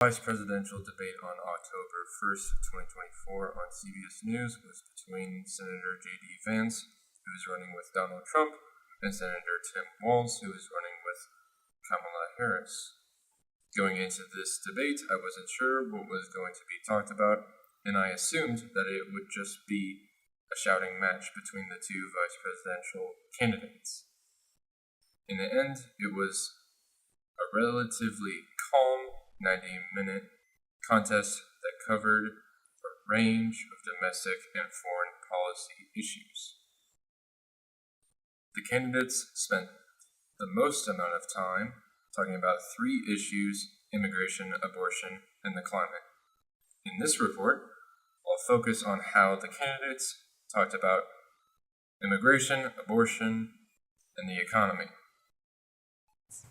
Vice presidential debate on October 1st, 2024 on CBS News was between Senator J.D. Vance, who is running with Donald Trump, and Senator Tim Walz, who is running with Kamala Harris. Going into this debate, I wasn't sure what was going to be talked about, and I assumed that it would just be a shouting match between the two vice presidential candidates. In the end, it was a relatively calm 90-minute contest that covered a range of domestic and foreign policy issues. The candidates spent the most amount of time talking about three issues: immigration, abortion, and the climate. In this report, I'll focus on how the candidates talked about immigration, abortion, and the economy.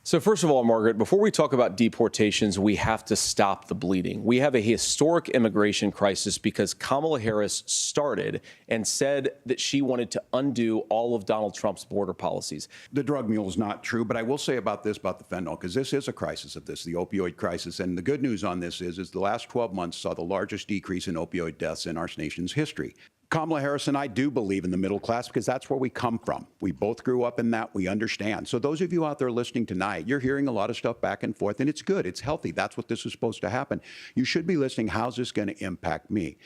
So first of all, Margaret, before we talk about deportations, we have to stop the bleeding. We have a historic immigration crisis because Kamala Harris started and said that she wanted to undo all of Donald Trump's border policies. The drug mule is not true, but I will say about the fentanyl, because this is a crisis of this, the opioid crisis. And the good news on this is the last 12 months saw the largest decrease in opioid deaths in our nation's history. Kamala Harris and I do believe in the middle class because that's where we come from. We both grew up in that. We understand. So those of you out there listening tonight, you're hearing a lot of stuff back and forth, and it's good. It's healthy. That's what this is supposed to happen. You should be listening. How's this going to impact me?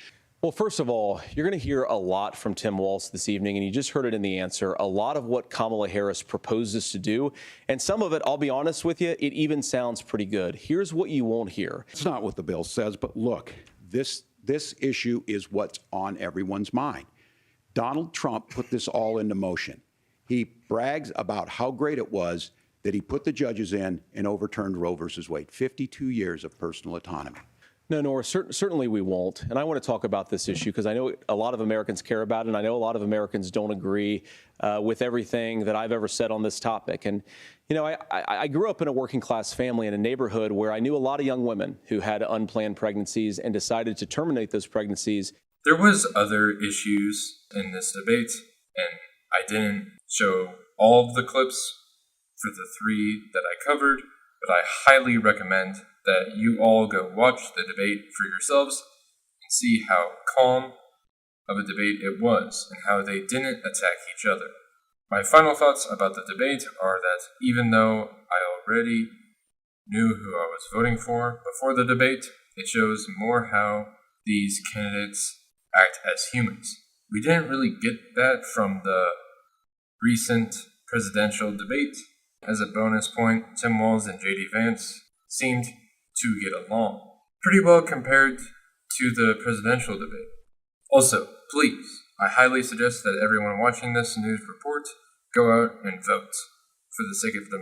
Well, first of all, you're going to hear a lot from Tim Walz this evening, and you just heard it in the answer, a lot of what Kamala Harris proposes to do. And some of it, I'll be honest with you, it even sounds pretty good. Here's what you won't hear. It's not what the bill says, but look, this issue is what's on everyone's mind. Donald Trump put this all into motion. He brags about how great it was that he put the judges in and overturned Roe versus Wade. 52 years of personal autonomy. No, Nora, certainly we won't. And I want to talk about this issue because I know a lot of Americans care about it, and I know a lot of Americans don't agree with everything that I've ever said on this topic. And, you know, I grew up in a working class family in a neighborhood where I knew a lot of young women who had unplanned pregnancies and decided to terminate those pregnancies. There was other issues in this debate, and I didn't show all of the clips for the three that I covered, but I highly recommend that you all go watch the debate for yourselves and see how calm of a debate it was and how they didn't attack each other. My final thoughts about the debate are that even though I already knew who I was voting for before the debate, it shows more how these candidates act as humans. We didn't really get that from the recent presidential debate. As a bonus point, Tim Walz and J.D. Vance seemed to get along pretty well compared to the presidential debate. Also, please, I highly suggest that everyone watching this news report go out and vote for the sake of the